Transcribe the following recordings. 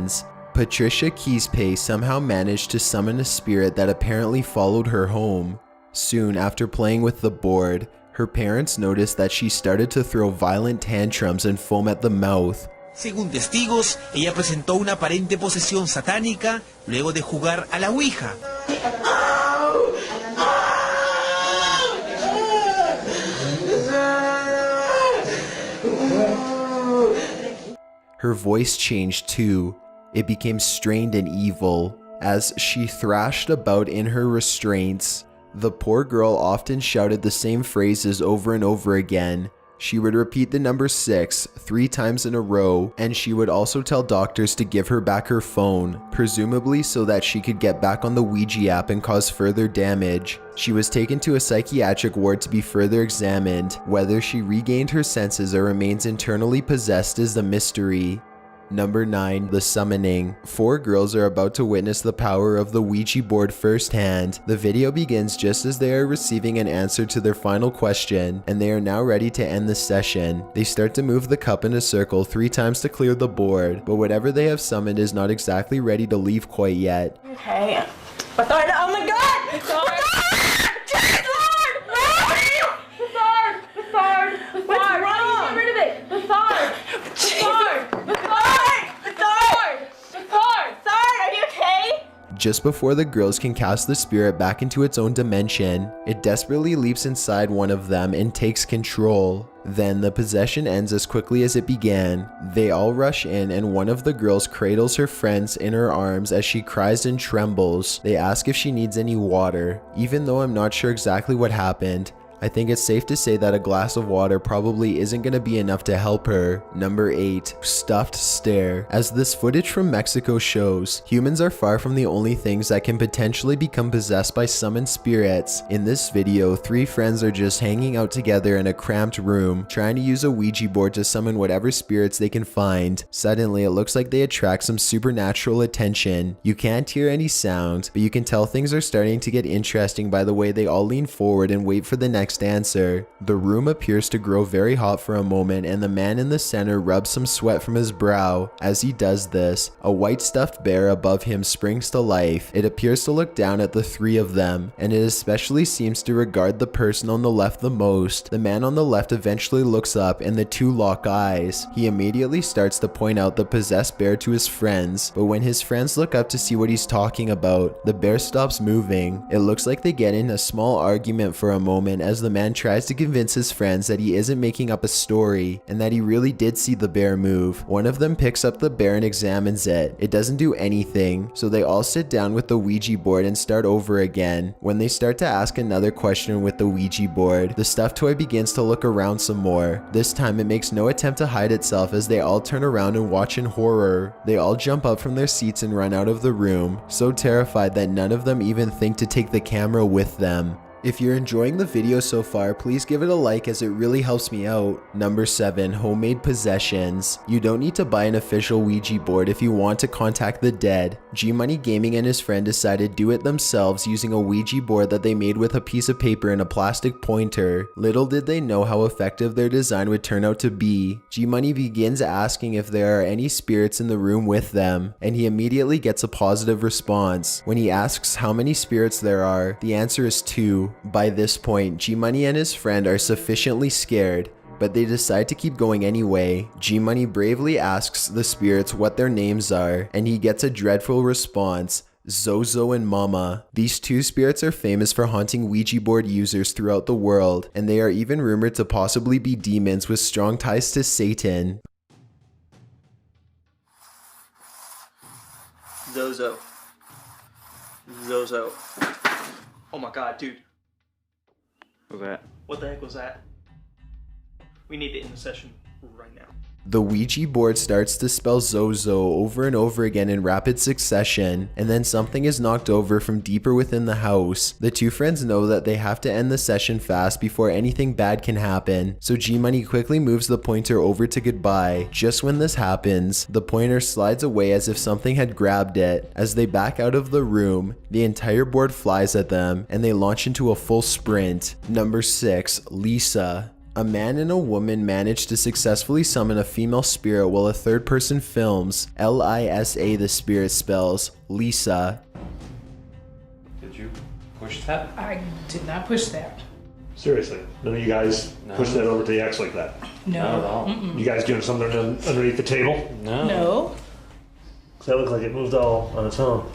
friends. Patricia Keyspace somehow managed to summon a spirit that apparently followed her home. Soon after playing with the board, her parents noticed that she started to throw violent tantrums and foam at the mouth. Según testigos, ella presentó una aparente posesión satánica luego de jugar a la Ouija. Her voice changed too. It became strained and evil as she thrashed about in her restraints. The poor girl often shouted the same phrases over and over again. She would repeat the number 6 3 times in a row, and she would also tell doctors to give her back her phone, presumably so that she could get back on the Ouija app and cause further damage. She was taken to a psychiatric ward to be further examined. Whether she regained her senses or remains internally possessed is a mystery. Number 9. The Summoning. 4 girls are about to witness the power of the Ouija board firsthand. The video begins just as they are receiving an answer to their final question, and they are now ready to end the session. They start to move the cup in a circle 3 times to clear the board, but whatever they have summoned is not exactly ready to leave quite yet. Okay. Oh my god! It's hard! What's wrong? Get rid of it! The thorn! Are you okay? Just before the girls can cast the spirit back into its own dimension, it desperately leaps inside one of them and takes control. Then the possession ends as quickly as it began. They all rush in and one of the girls cradles her friends in her arms as she cries and trembles. They ask if she needs any water. Even though I'm not sure exactly what happened, I think it's safe to say that a glass of water probably isn't going to be enough to help her. Number 8. Stuffed Stare. As this footage from Mexico shows, humans are far from the only things that can potentially become possessed by summoned spirits. In this video, 3 friends are just hanging out together in a cramped room, trying to use a Ouija board to summon whatever spirits they can find. Suddenly, it looks like they attract some supernatural attention. You can't hear any sound, but you can tell things are starting to get interesting by the way they all lean forward and wait for the next answer. The room appears to grow very hot for a moment, and the man in the center rubs some sweat from his brow. As he does this, a white stuffed bear above him springs to life. It appears to look down at the 3 of them, and it especially seems to regard the person on the left the most. The man on the left eventually looks up and the 2 lock eyes. He immediately starts to point out the possessed bear to his friends, but when his friends look up to see what he's talking about, the bear stops moving. It looks like they get in a small argument for a moment as the man tries to convince his friends that he isn't making up a story and that he really did see the bear move. One of them picks up the bear and examines it. It doesn't do anything, so they all sit down with the Ouija board and start over again. When they start to ask another question with the Ouija board, the stuffed toy begins to look around some more. This time it makes no attempt to hide itself as they all turn around and watch in horror. They all jump up from their seats and run out of the room, so terrified that none of them even think to take the camera with them. If you're enjoying the video so far, please give it a like as it really helps me out. Number 7. Homemade Possessions. You don't need to buy an official Ouija board if you want to contact the dead. G-Money Gaming and his friend decided to do it themselves using a Ouija board that they made with a piece of paper and a plastic pointer. Little did they know how effective their design would turn out to be. G-Money begins asking if there are any spirits in the room with them, and he immediately gets a positive response. When he asks how many spirits there are, the answer is 2. By this point, G-Money and his friend are sufficiently scared, but they decide to keep going anyway. G-Money bravely asks the spirits what their names are, and he gets a dreadful response: Zozo and Mama. These 2 spirits are famous for haunting Ouija board users throughout the world, and they are even rumored to possibly be demons with strong ties to Satan. Zozo. Oh my god, dude. What was that? What the heck was that? We need to end the session right now. The Ouija board starts to spell Zozo over and over again in rapid succession, and then something is knocked over from deeper within the house. The 2 friends know that they have to end the session fast before anything bad can happen, so G-Money quickly moves the pointer over to goodbye. Just when this happens, the pointer slides away as if something had grabbed it. As they back out of the room, the entire board flies at them, and they launch into a full sprint. Number 6. Lisa. A man and a woman managed to successfully summon a female spirit while a third person films. Lisa, the spirit spells Lisa. Did you push that? I did not push that. Seriously, none of you guys push that over to the X like that? No. Not at all. Mm-mm. You guys doing something underneath the table? No. That looked like it moved all on its own.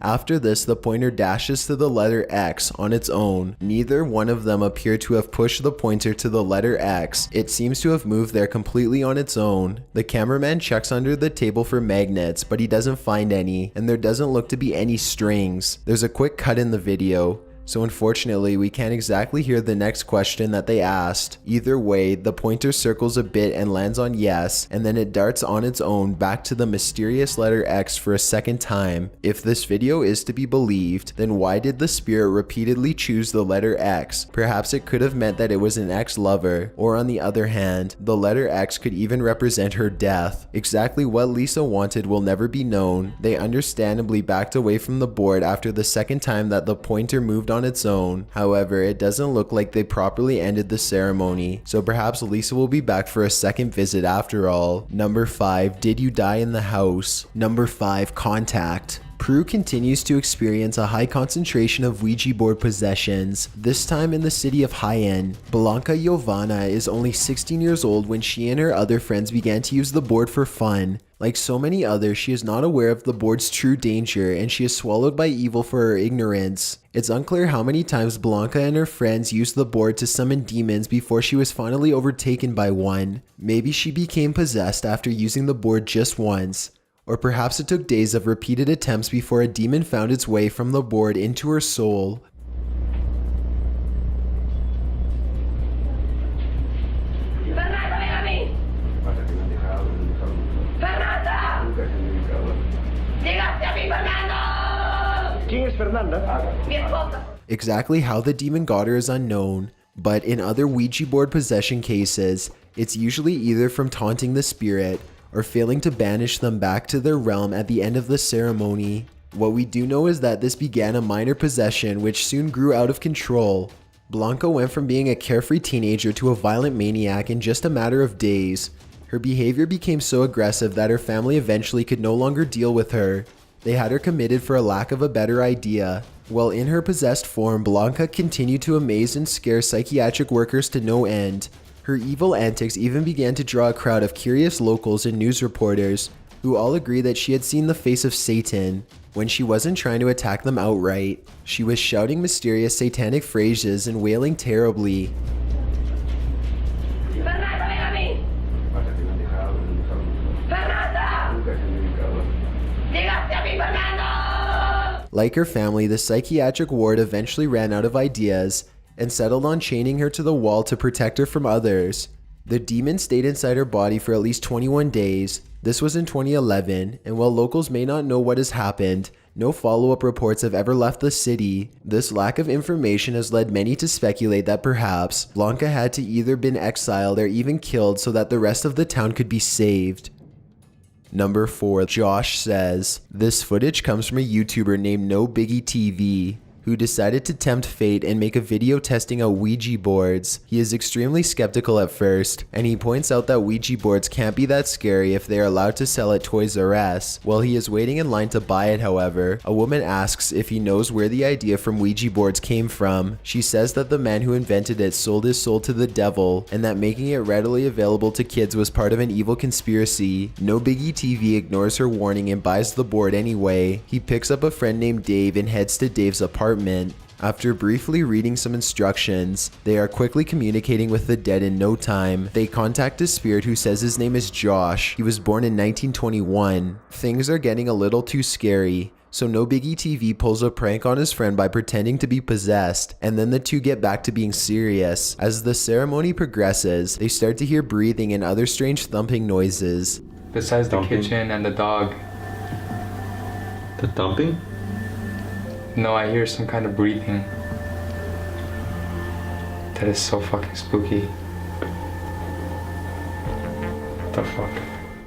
After this, the pointer dashes to the letter X on its own. Neither one of them appear to have pushed the pointer to the letter X. It seems to have moved there completely on its own. The cameraman checks under the table for magnets, but he doesn't find any, and there doesn't look to be any strings. There's a quick cut in the video, so unfortunately we can't exactly hear the next question that they asked. Either way, the pointer circles a bit and lands on yes, and then it darts on its own back to the mysterious letter X for a second time. If this video is to be believed, then why did the spirit repeatedly choose the letter X? Perhaps it could have meant that it was an ex-lover, or on the other hand, the letter X could even represent her death. Exactly what Lisa wanted will never be known. They understandably backed away from the board after the second time that the pointer moved on its own. However, it doesn't look like they properly ended the ceremony, so perhaps Lisa will be back for a second visit after all. Number 5, did you die in the house? Number 5, contact. Peru continues to experience a high concentration of Ouija board possessions, this time in the city of Jaén. Blanca Giovanna is only 16 years old when she and her other friends began to use the board for fun. Like so many others, she is not aware of the board's true danger, and she is swallowed by evil for her ignorance. It's unclear how many times Blanca and her friends used the board to summon demons before she was finally overtaken by one. Maybe she became possessed after using the board just once. Or perhaps it took days of repeated attempts before a demon found its way from the board into her soul. Exactly how the demon got her is unknown, but in other Ouija board possession cases, it's usually either from taunting the spirit or failing to banish them back to their realm at the end of the ceremony. What we do know is that this began a minor possession which soon grew out of control. Blanca went from being a carefree teenager to a violent maniac in just a matter of days. Her behavior became so aggressive that her family eventually could no longer deal with her. They had her committed for a lack of a better idea. While in her possessed form, Blanca continued to amaze and scare psychiatric workers to no end. Her evil antics even began to draw a crowd of curious locals and news reporters, who all agreed that she had seen the face of Satan. When she wasn't trying to attack them outright, she was shouting mysterious satanic phrases and wailing terribly. Like her family, the psychiatric ward eventually ran out of ideas and settled on chaining her to the wall to protect her from others. The demon stayed inside her body for at least 21 days. This was in 2011, and while locals may not know what has happened, no follow-up reports have ever left the city. This lack of information has led many to speculate that perhaps Blanca had to either been exiled or even killed so that the rest of the town could be saved. Number 4, Josh says, this footage comes from a YouTuber named No Biggie TV, who decided to tempt fate and make a video testing out Ouija boards. He is extremely skeptical at first, and he points out that Ouija boards can't be that scary if they are allowed to sell at Toys R Us. While he is waiting in line to buy it, however, a woman asks if he knows where the idea from Ouija boards came from. She says that the man who invented it sold his soul to the devil, and that making it readily available to kids was part of an evil conspiracy. No Biggie TV ignores her warning and buys the board anyway. He picks up a friend named Dave and heads to Dave's apartment. After briefly reading some instructions, they are quickly communicating with the dead in no time. They contact a spirit who says his name is Josh. He was born in 1921. Things are getting a little too scary, so No Biggie TV pulls a prank on his friend by pretending to be possessed, and then the two get back to being serious. As the ceremony progresses, they start to hear breathing and other strange thumping noises. Besides the kitchen and the dog. The thumping? No, I hear some kind of breathing. That is so fucking spooky. What the fuck?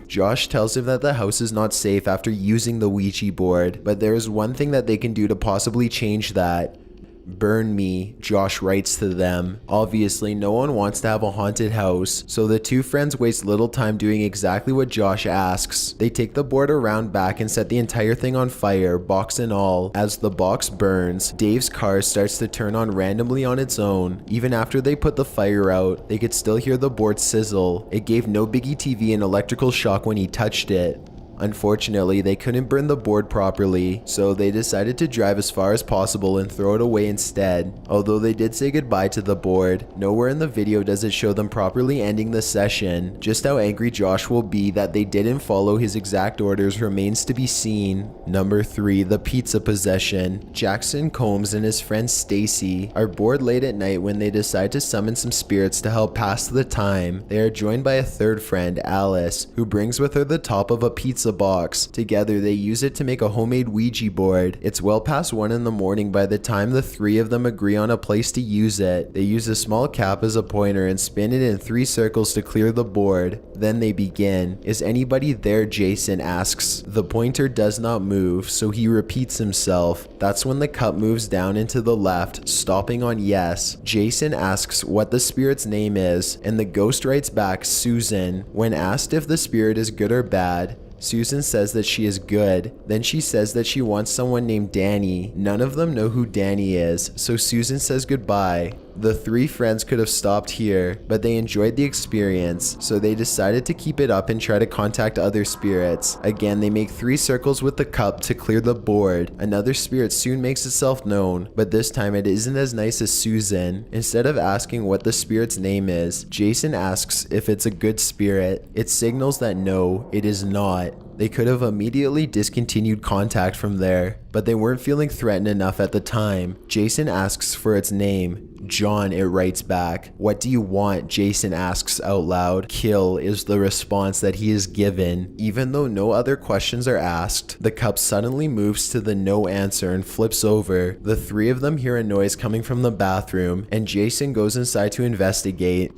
Josh tells him that the house is not safe after using the Ouija board, but there is one thing that they can do to possibly change that. "Burn me," Josh writes to them. Obviously, no one wants to have a haunted house, so the two friends waste little time doing exactly what Josh asks. They take the board around back and set the entire thing on fire, box and all. As the box burns, Dave's car starts to turn on randomly on its own. Even after they put the fire out, they could still hear the board sizzle. It gave No Biggie TV an electrical shock when he touched it. Unfortunately, they couldn't burn the board properly, so they decided to drive as far as possible and throw it away instead. Although they did say goodbye to the board, nowhere in the video does it show them properly ending the session. Just how angry Josh will be that they didn't follow his exact orders remains to be seen. Number 3, the pizza possession. Jackson Combs and his friend Stacy are bored late at night when they decide to summon some spirits to help pass the time. They are joined by a third friend, Alice, who brings with her the top of a pizza box. Together they use it to make a homemade Ouija board. It's well past 1 in the morning by the time the three of them agree on a place to use it. They use a small cap as a pointer and spin it in 3 circles to clear the board. Then they begin. "Is anybody there?" Jason asks. The pointer does not move, so he repeats himself. That's when the cup moves down and to the left, stopping on yes. Jason asks what the spirit's name is, and the ghost writes back Susan. When asked if the spirit is good or bad, Susan says that she is good. Then she says that she wants someone named Danny. None of them know who Danny is, so Susan says goodbye. The 3 friends could have stopped here, but they enjoyed the experience, so they decided to keep it up and try to contact other spirits. Again, they make 3 circles with the cup to clear the board. Another spirit soon makes itself known, but this time it isn't as nice as Susan. Instead of asking what the spirit's name is, Jason asks if it's a good spirit. It signals that no, it is not. They could have immediately discontinued contact from there, but they weren't feeling threatened enough at the time. Jason asks for its name. "John," it writes back. "What do you want?" Jason asks out loud. "Kill," is the response that he is given. Even though no other questions are asked, the cup suddenly moves to the no answer and flips over. The 3 of them hear a noise coming from the bathroom, and Jason goes inside to investigate.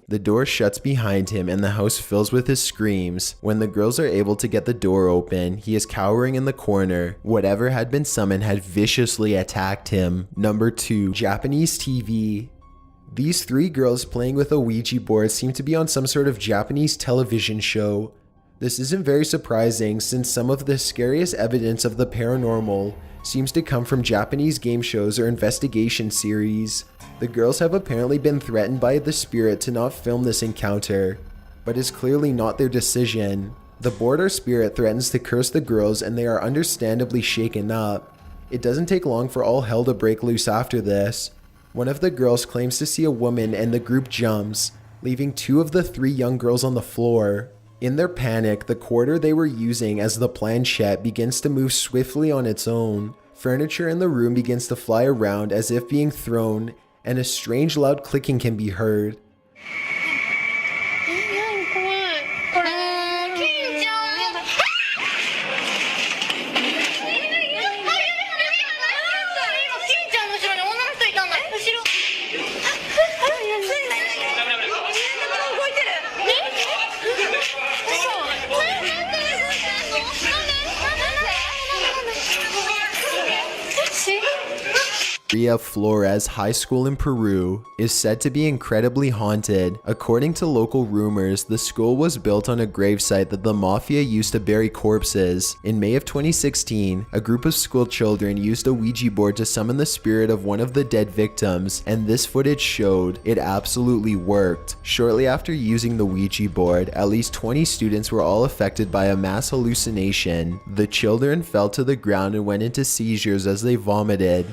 The door shuts behind him and the house fills with his screams. When the girls are able to get the door open, he is cowering in the corner. Whatever had been summoned had viciously attacked him. Number 2, Japanese TV. These 3 girls playing with a Ouija board seem to be on some sort of Japanese television show. This isn't very surprising since some of the scariest evidence of the paranormal seems to come from Japanese game shows or investigation series. The girls have apparently been threatened by the spirit to not film this encounter, but it's clearly not their decision. The board or spirit threatens to curse the girls and they are understandably shaken up. It doesn't take long for all hell to break loose after this. One of the girls claims to see a woman and the group jumps, leaving 2 of the 3 young girls on the floor. In their panic, the quarter they were using as the planchette begins to move swiftly on its own. Furniture in the room begins to fly around as if being thrown, and a strange loud clicking can be heard. Maria Flores High School in Peru is said to be incredibly haunted. According to local rumors, the school was built on a gravesite that the mafia used to bury corpses. In May of 2016, a group of school children used a Ouija board to summon the spirit of one of the dead victims, and this footage showed it absolutely worked. Shortly after using the Ouija board, at least 20 students were all affected by a mass hallucination. The children fell to the ground and went into seizures as they vomited.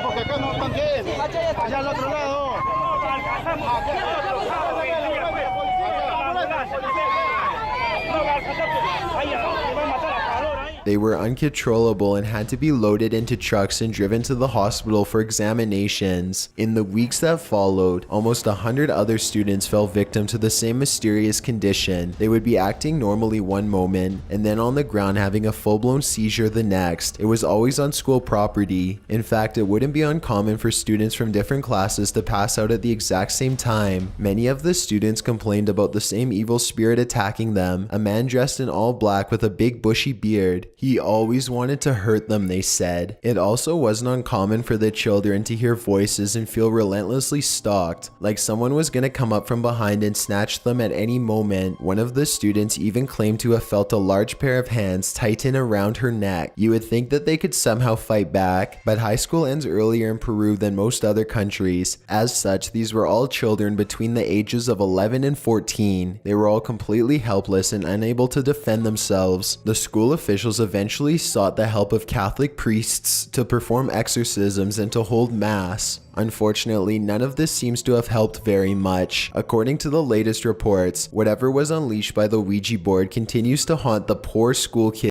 Porque acá no están bien. Allá al otro lado. No, They were uncontrollable and had to be loaded into trucks and driven to the hospital for examinations. In the weeks that followed, almost 100 other students fell victim to the same mysterious condition. They would be acting normally one moment and then on the ground having a full-blown seizure the next. It was always on school property. In fact, it wouldn't be uncommon for students from different classes to pass out at the exact same time. Many of the students complained about the same evil spirit attacking them, a man dressed in all black with a big bushy beard. He always wanted to hurt them, they said. It also wasn't uncommon for the children to hear voices and feel relentlessly stalked, like someone was gonna come up from behind and snatch them at any moment. One of the students even claimed to have felt a large pair of hands tighten around her neck. You would think that they could somehow fight back, but high school ends earlier in Peru than most other countries. As such, these were all children between the ages of 11 and 14. They were all completely helpless and unable to defend themselves. The school officials eventually sought the help of Catholic priests to perform exorcisms and to hold mass. Unfortunately, none of this seems to have helped very much. According to the latest reports, whatever was unleashed by the Ouija board continues to haunt the poor school kids